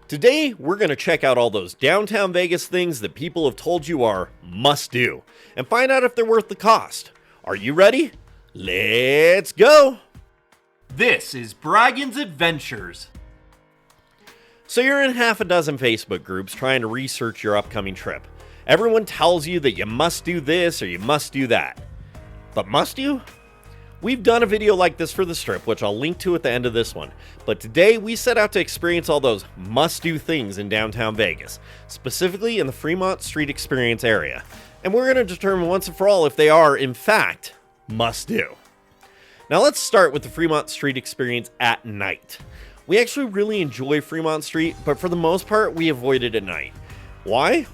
Today, we're going to check out all those downtown Vegas things that people have told you are must-do, and find out if they're worth the cost. Are you ready? Let's go! This is Bragan's Adventures. So you're in half a dozen Facebook groups trying to research your upcoming trip. Everyone tells you that you must do this or you must do that. But must you? We've done a video like this for the Strip, which I'll link to at the end of this one. But today, we set out to experience all those must-do things in downtown Vegas, specifically in the Fremont Street Experience area. And we're going to determine once and for all if they are, in fact, must-do. Now let's start with the Fremont Street Experience at night. We actually really enjoy Fremont Street, but for the most part, we avoid it at night. Why?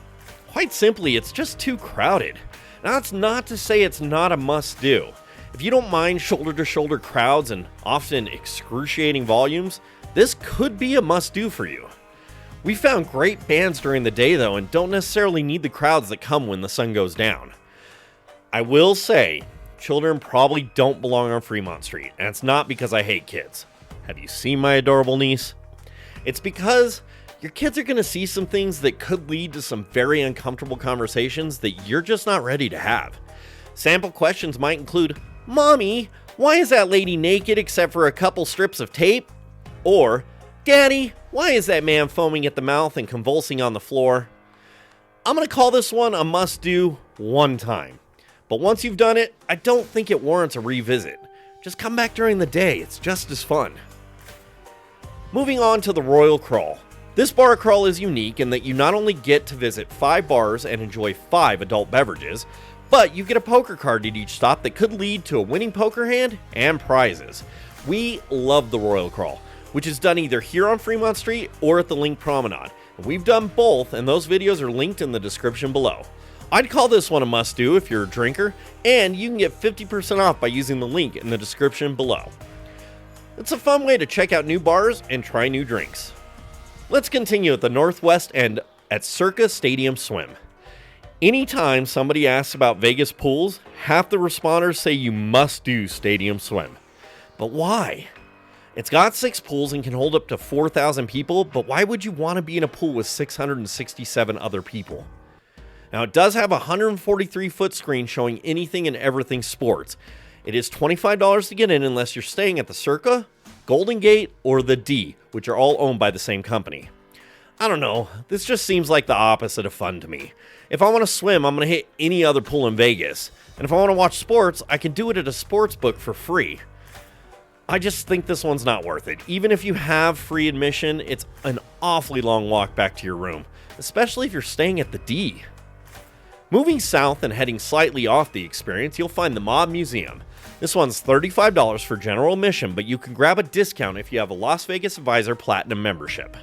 Quite simply, it's just too crowded. Now that's not to say it's not a must-do. If you don't mind shoulder-to-shoulder crowds and often excruciating volumes, this could be a must-do for you. We found great bands during the day though, and don't necessarily need the crowds that come when the sun goes down. I will say, children probably don't belong on Fremont Street, and it's not because I hate kids. Have you seen my adorable niece? It's because your kids are going to see some things that could lead to some very uncomfortable conversations that you're just not ready to have. Sample questions might include, "Mommy, why is that lady naked except for a couple strips of tape?" Or, "Daddy, why is that man foaming at the mouth and convulsing on the floor?" I'm going to call this one a must-do one time. But once you've done it, I don't think it warrants a revisit. Just come back during the day, it's just as fun. Moving on to the Royal Crawl. This bar crawl is unique in that you not only get to visit 5 bars and enjoy 5 adult beverages, but you get a poker card at each stop that could lead to a winning poker hand and prizes. We love the Royal Crawl, which is done either here on Fremont Street or at the Link Promenade. We've done both, and those videos are linked in the description below. I'd call this one a must-do if you're a drinker, and you can get 50% off by using the link in the description below. It's a fun way to check out new bars and try new drinks. Let's continue at the northwest end at Circa Stadium Swim. Anytime somebody asks about Vegas pools, half the responders say you must do Stadium Swim. But why? It's got 6 pools and can hold up to 4,000 people, but why would you want to be in a pool with 667 other people? Now, it does have a 143-foot screen showing anything and everything sports. It is $25 to get in unless you're staying at the Circa, Golden Gate, or the D, which are all owned by the same company. I don't know, this just seems like the opposite of fun to me. If I want to swim, I'm going to hit any other pool in Vegas. And if I want to watch sports, I can do it at a sports book for free. I just think this one's not worth it. Even if you have free admission, it's an awfully long walk back to your room, especially if you're staying at the D. Moving south and heading slightly off the experience, you'll find the Mob Museum. This one's $35 for general admission, but you can grab a discount if you have a Las Vegas Advisor Platinum membership.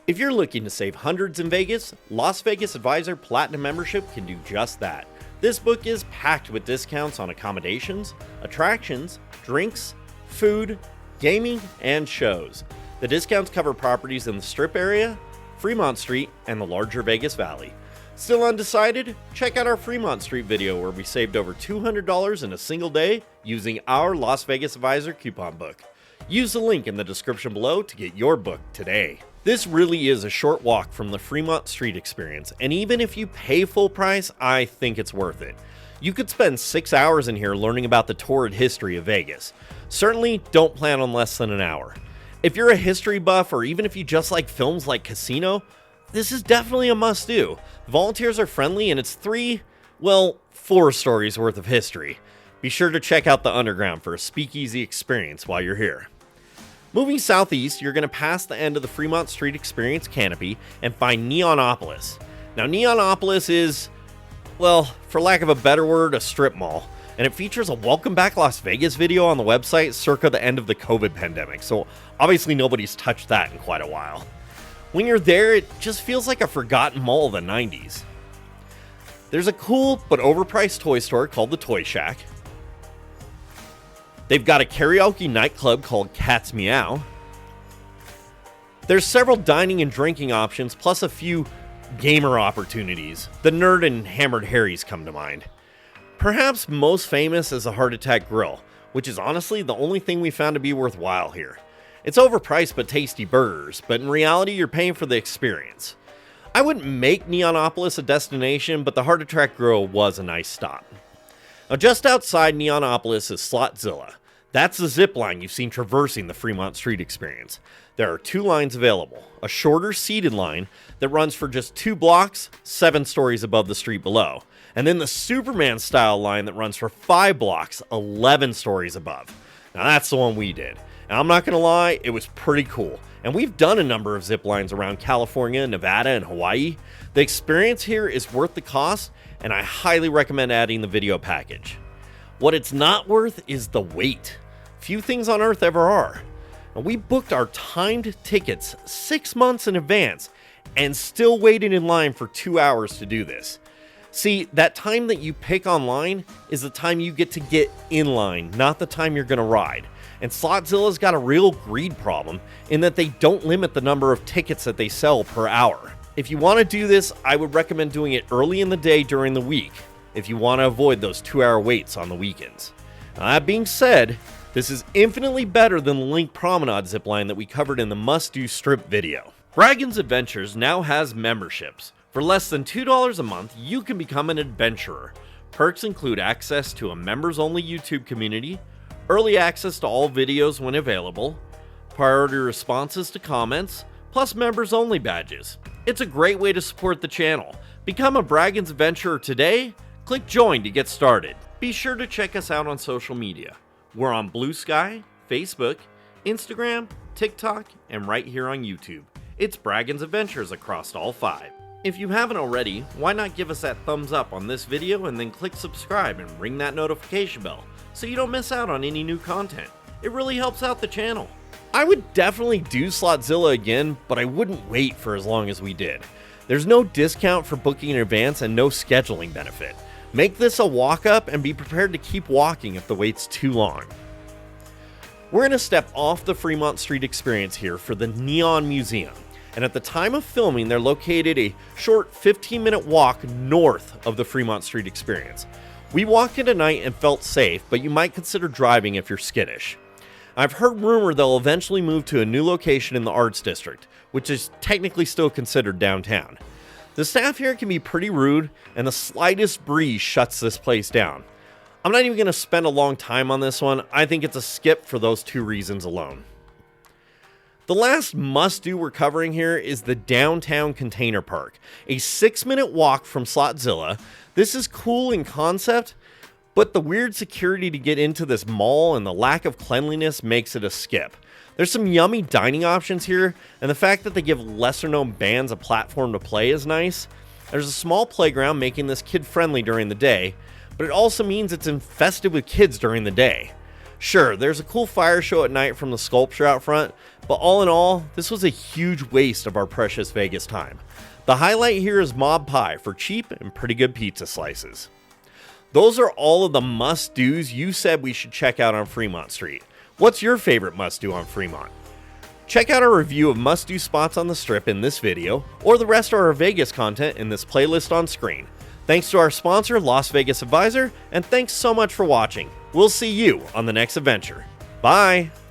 If you're looking to save hundreds in Vegas, Las Vegas Advisor Platinum membership can do just that. This book is packed with discounts on accommodations, attractions, drinks, food, gaming, and shows. The discounts cover properties in the Strip area, Fremont Street, and the larger Vegas Valley. Still undecided? Check out our Fremont Street video where we saved over $200 in a single day using our Las Vegas Advisor coupon book. Use the link in the description below to get your book today. This really is a short walk from the Fremont Street Experience, and even if you pay full price, I think it's worth it. You could spend 6 hours in here learning about the torrid history of Vegas. Certainly don't plan on less than an hour. If you're a history buff, or even if you just like films like Casino, this is definitely a must-do. Volunteers are friendly, and it's 4 stories worth of history. Be sure to check out the underground for a speakeasy experience while you're here. Moving southeast, you're going to pass the end of the Fremont Street Experience canopy and find Neonopolis. Now, Neonopolis is, well, for lack of a better word, a strip mall. And it features a Welcome Back Las Vegas video on the website circa the end of the COVID pandemic, so obviously nobody's touched that in quite a while. When you're there, it just feels like a forgotten mall of the 90s. There's a cool but overpriced toy store called the Toy Shack. They've got a karaoke nightclub called Cat's Meow. There's several dining and drinking options, plus a few gamer opportunities. The Nerd and Hammered Harry's come to mind. Perhaps most famous is the Heart Attack Grill, which is honestly the only thing we found to be worthwhile here. It's overpriced but tasty burgers, but in reality you're paying for the experience. I wouldn't make Neonopolis a destination, but the Heart Attack Grill was a nice stop. Now just outside Neonopolis is Slotzilla. That's the zip line you've seen traversing the Fremont Street experience. There are 2 lines available, a shorter seated line that runs for just 2 blocks, 7 stories above the street below, and then the Superman style line that runs for 5 blocks, 11 stories above. Now that's the one we did. Now I'm not gonna lie, it was pretty cool. And we've done a number of zip lines around California, Nevada, and Hawaii. The experience here is worth the cost, and I highly recommend adding the video package. What it's not worth is the wait. Few things on earth ever are. Now, we booked our timed tickets 6 months in advance and still waited in line for 2 hours to do this. See, that time that you pick online is the time you get to get in line, not the time you're gonna ride. And Slotzilla's got a real greed problem in that they don't limit the number of tickets that they sell per hour. If you want to do this, I would recommend doing it early in the day during the week if you want to avoid those 2-hour waits on the weekends. Now, that being said, this is infinitely better than the Link Promenade zipline that we covered in the Must Do Strip video. Braggins Adventures now has memberships. For less than $2 a month, you can become an adventurer. Perks include access to a members-only YouTube community, early access to all videos when available, priority responses to comments, plus members-only badges. It's a great way to support the channel. Become a Braggins Adventurer today. Click join to get started. Be sure to check us out on social media. We're on Blue Sky, Facebook, Instagram, TikTok, and right here on YouTube. It's Braggins Adventures across all 5. If you haven't already, why not give us that thumbs up on this video and then click subscribe and ring that notification bell so you don't miss out on any new content. It really helps out the channel. I would definitely do Slotzilla again, but I wouldn't wait for as long as we did. There's no discount for booking in advance and no scheduling benefit. Make this a walk-up and be prepared to keep walking if the wait's too long. We're going to step off the Fremont Street experience here for the Neon Museum. And at the time of filming, they're located a short 15-minute walk north of the Fremont Street experience. We walked in tonight and felt safe, but you might consider driving if you're skittish. I've heard rumor they'll eventually move to a new location in the Arts District, which is technically still considered downtown. The staff here can be pretty rude, and the slightest breeze shuts this place down. I'm not even going to spend a long time on this one. I think it's a skip for those 2 reasons alone. The last must-do we're covering here is the Downtown Container Park, a 6-minute walk from Slotzilla. This is cool in concept, but the weird security to get into this mall and the lack of cleanliness makes it a skip. There's some yummy dining options here, and the fact that they give lesser-known bands a platform to play is nice. There's a small playground making this kid-friendly during the day, but it also means it's infested with kids during the day. Sure, there's a cool fire show at night from the sculpture out front, but all in all, this was a huge waste of our precious Vegas time. The highlight here is Mob Pie for cheap and pretty good pizza slices. Those are all of the must-dos you said we should check out on Fremont Street. What's your favorite must-do on Fremont? Check out our review of must-do spots on the Strip in this video, or the rest of our Vegas content in this playlist on screen. Thanks to our sponsor, Las Vegas Advisor, and thanks so much for watching. We'll see you on the next adventure. Bye!